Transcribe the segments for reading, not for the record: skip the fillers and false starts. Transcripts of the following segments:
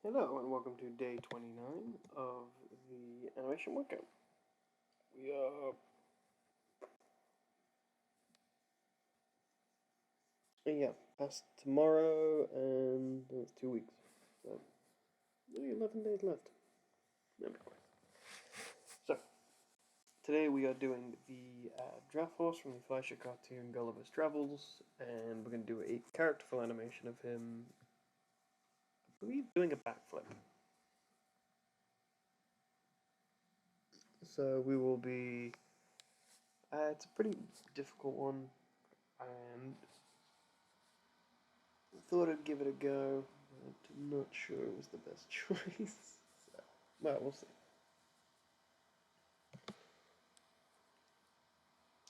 Hello and welcome to day 29 of the animation workout. We are past tomorrow and it's 2 weeks. So only 11 days left. So today we are doing the Draft Horse from the Fleischer cartoon Gulliver's Travels, and we're going to do a characterful animation of him, I believe, doing a backflip. So we will be. It's a pretty difficult one, and I thought I'd give it a go. I'm not sure it was the best choice. So, well, we'll see.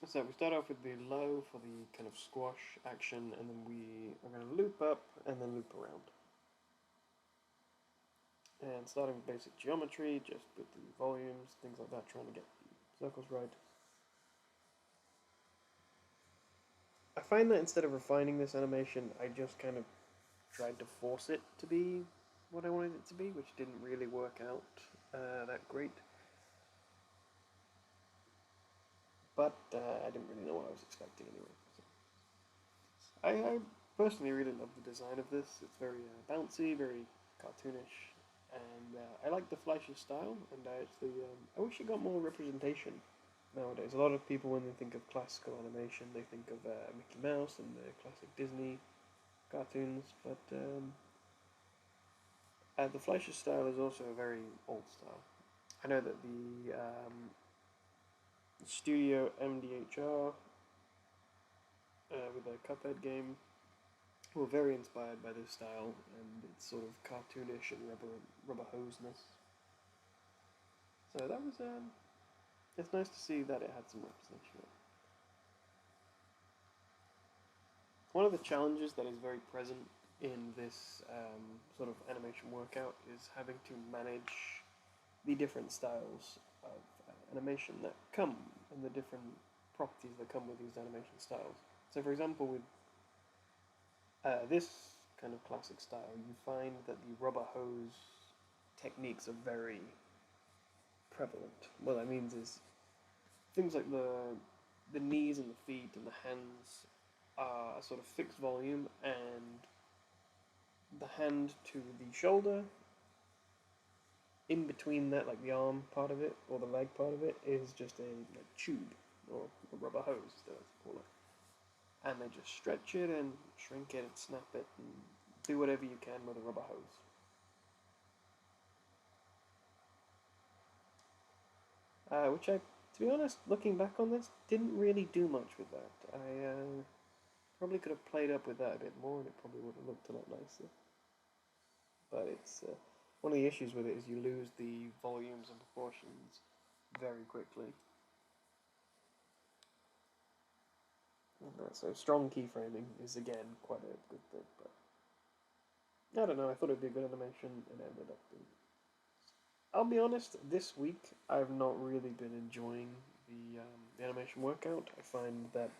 So we start off with the low for the kind of squash action, and then we are going to loop up and then loop around. And starting with basic geometry, just with the volumes, things like that, trying to get the circles right. I find that instead of refining this animation, I just kind of tried to force it to be what I wanted it to be, which didn't really work out that great. But I didn't really know what I was expecting anyway. So. I personally really love the design of this. It's very bouncy, very cartoonish, and I like the Fleischer style. And I wish it got more representation nowadays. A lot of people, when they think of classical animation, they think of Mickey Mouse and the classic Disney cartoons, but the Fleischer style is also a very old style. I know that the studio MDHR with their Cuphead game were very inspired by this style and its sort of cartoonish and rubber hoseness. So that was it's nice to see that it had some representation. One of the challenges that is very present in this sort of animation workout is having to manage the different styles of animation that come and the different properties that come with these animation styles. So, for example, with this kind of classic style, you find that the rubber hose techniques are very prevalent. What that means is things like the knees and the feet and the hands are a sort of fixed volume, and the hand to the shoulder, in between that, like the arm part of it or the leg part of it, is just a tube or a rubber hose, they like to call it. And they just stretch it and shrink it and snap it and do whatever you can with a rubber hose. Which I, to be honest, looking back on this, didn't really do much with that. I probably could have played up with that a bit more, and it probably would have looked a lot nicer. But it's one of the issues with it is you lose the volumes and proportions very quickly. So strong keyframing is again quite a good thing, but I don't know. I thought it'd be a good animation, and it ended up being. I'll be honest. This week, I've not really been enjoying the animation workout. I find that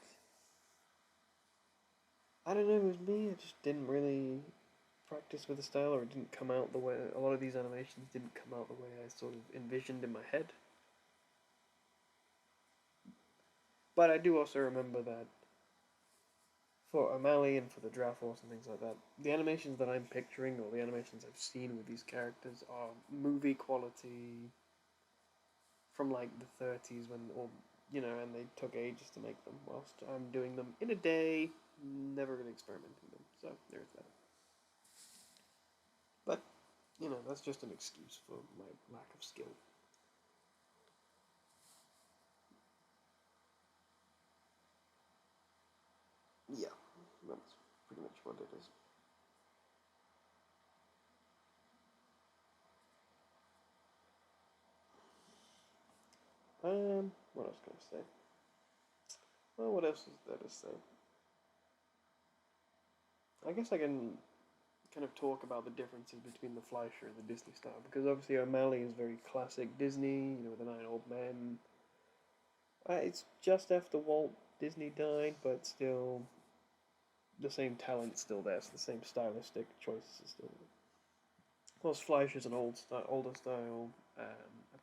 I don't know. It was me. I just didn't really practice with the style, or it didn't come out the way. A lot of these animations didn't come out the way I sort of envisioned in my head. But I do also remember that for O'Malley and for the Draft Horse and things like that, the animations that I'm picturing or the animations I've seen with these characters are movie quality from like the 30s when, or and they took ages to make them. Whilst I'm doing them in a day, never really experimenting them. So there's that. But that's just an excuse for my lack of skill. Yeah, that's pretty much what it is. What else can I say? Well, what else is there to say? I guess I can kind of talk about the differences between the Fleischer and the Disney style, because obviously O'Malley is very classic Disney, with the Nine Old Men. It's just after Walt Disney died, but still the same talent's still there, so the same stylistic choices are still there. Plus, Fleisch is an older style. I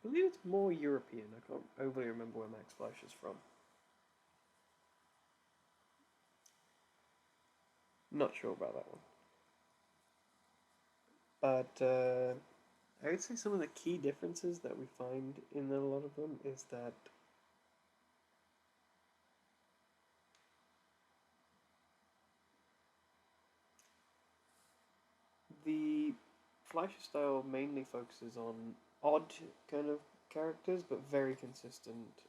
believe it's more European. I can't overly remember where Max Fleisch is from. Not sure about that one. But I would say some of the key differences that we find in a lot of them is that the Fleischer style mainly focuses on odd kind of characters, but very consistent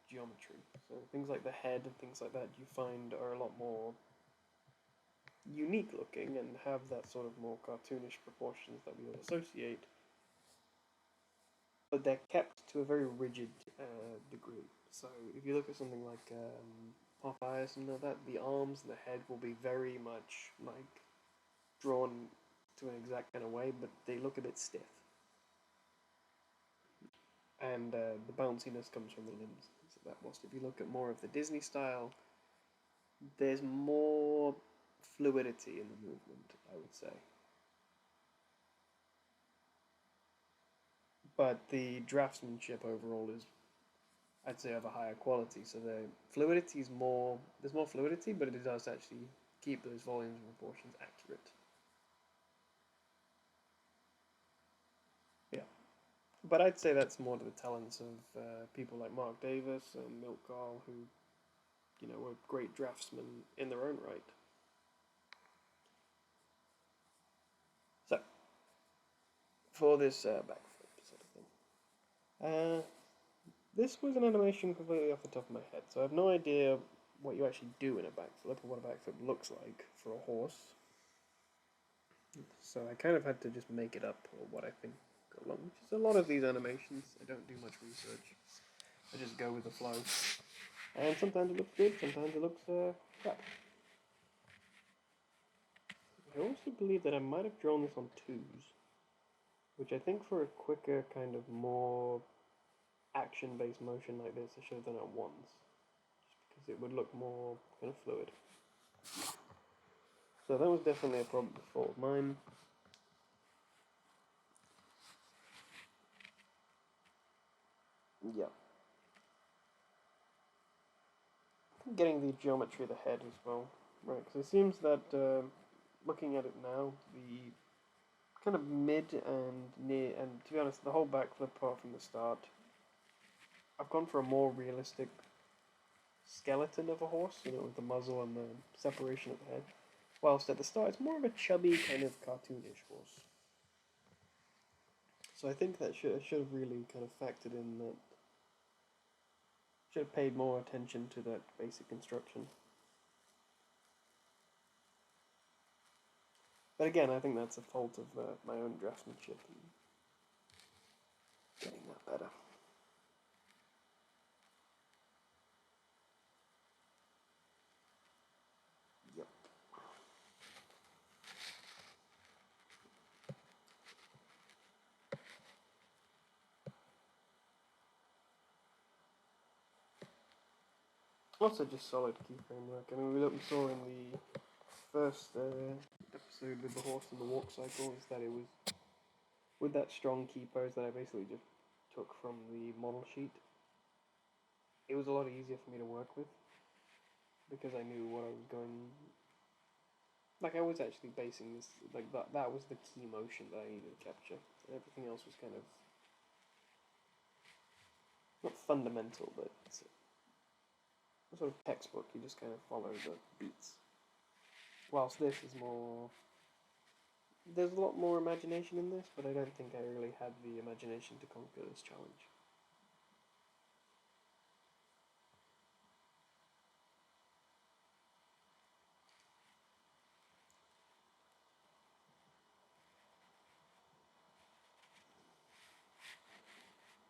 geometry. So things like the head and things like that you find are a lot more unique looking and have that sort of more cartoonish proportions that we all associate, but they're kept to a very rigid degree. So if you look at something like Popeye or something like that, the arms and the head will be very much like drawn to an exact kind of way, but they look a bit stiff. And the bounciness comes from the limbs. So that whilst if you look at more of the Disney style, there's more fluidity in the movement, I would say. But the draftsmanship overall is, I'd say, of a higher quality. So the fluidity is more, there's more fluidity, but it does actually keep those volumes and proportions accurate. Yeah. But I'd say that's more to the talents of people like Mark Davis and Milt Kahl, who, were great draftsmen in their own right. So, for this backflip sort of thing. This was an animation completely off the top of my head, so I have no idea what you actually do in a backflip or what a backflip looks like for a horse. So I kind of had to just make it up or what I think go along, which is a lot of these animations. I don't do much research. I just go with the flow. And sometimes it looks good, sometimes it looks crap. I also believe that I might have drawn this on twos, which I think for a quicker, kind of more action-based motion like this, I should have done it on ones, just because it would look more kind of fluid. So that was definitely a problem before with mine. Yeah. Getting the geometry of the head as well. Right, because it seems that looking at it now, the kind of mid and near, and to be honest, the whole backflip part from the start, I've gone for a more realistic skeleton of a horse, with the muzzle and the separation of the head. Whilst at the start, it's more of a chubby kind of cartoonish horse. So I think that should have really kind of factored in that. Should have paid more attention to that basic construction. But again, I think that's a fault of my own draftsmanship and getting that better. Yep. Also, just solid keyframe work. I mean, we saw in the first episode with the horse and the walk cycle is that it was with that strong key pose that I basically just took from the model sheet. It was a lot easier for me to work with because I knew what I was going. Like I was actually basing this like that. That was the key motion that I needed to capture. Everything else was kind of not fundamental, but it's sort of textbook. You just kind of follow the beats. Whilst this is more, there's a lot more imagination in this, but I don't think I really had the imagination to conquer this challenge.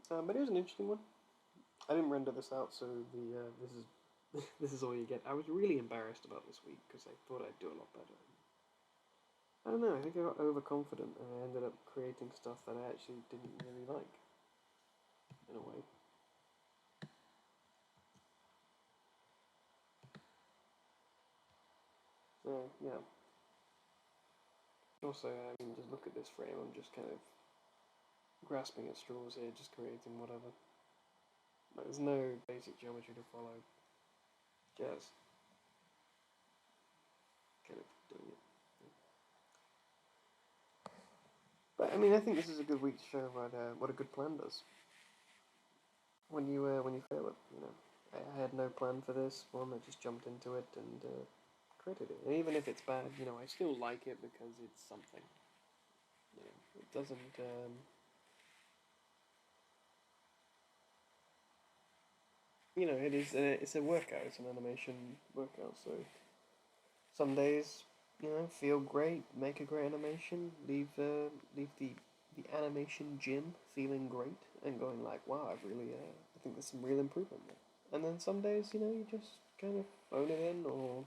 But it was an interesting one. I didn't render this out, so this is this is all you get. I was really embarrassed about this week because I thought I'd do a lot better. I don't know. I think I got overconfident and I ended up creating stuff that I actually didn't really like. In a way. So yeah. Also, I mean, just look at this frame. I'm just kind of grasping at straws here, just creating whatever. Like, there's no basic geometry to follow. Just kind of doing it. But I mean, I think this is a good week to show what a good plan does. When you fail it, you know. I had no plan for this one. I just jumped into it and created it. And even if it's bad, you know, I still like it because it's something. You know, it doesn't. You know, it's a workout. It's an animation workout. So some days, you know, feel great, make a great animation, leave the animation gym feeling great and going like, wow, I've really I think there's some real improvement there. And then some days, you know, you just kind of phone it in, or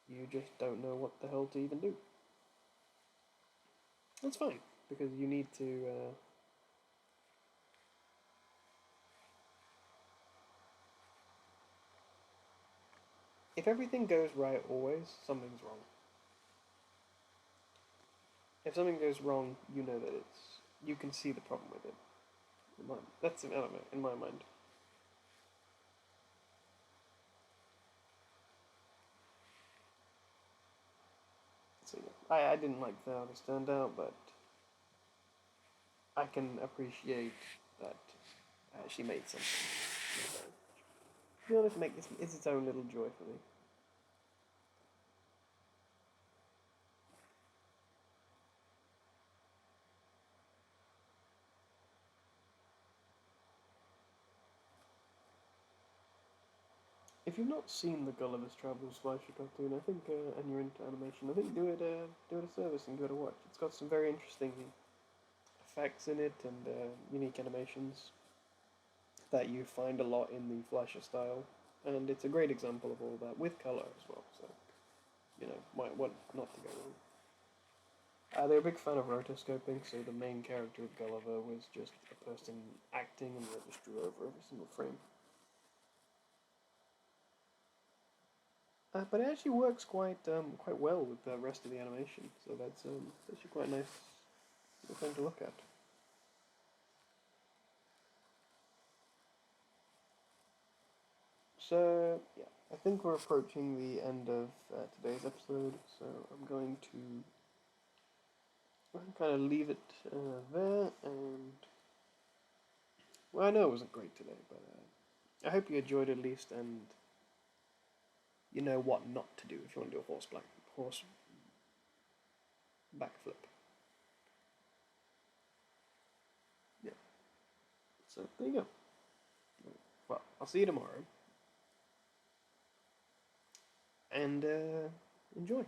you just don't know what the hell to even do. That's fine because you need to. If everything goes right always, something's wrong. If something goes wrong, you know that it's you can see the problem with it. That's an element in my mind. So yeah, I didn't like how this turned out, but I can appreciate that she made something. To be honest, make it's its own little joy for me. If you've not seen the Gulliver's Travels Fleischer cartoon, I think, and you're into animation, I think do it a service and give it a watch. It's got some very interesting effects in it and unique animations that you find a lot in the Fleischer style, and it's a great example of all that with color as well. So you know, what not to go wrong. They're a big fan of rotoscoping, so the main character of Gulliver was just a person acting, and they just drew over every single frame. But it actually works quite well with the rest of the animation, so that's actually quite nice thing to look at. So yeah, I think we're approaching the end of today's episode, so I'm going to kind of leave it there. And well, I know it wasn't great today, but I hope you enjoyed it at least, and you know what not to do if you want to do a horse backflip. Yeah. So there you go. Well, I'll see you tomorrow, and enjoy.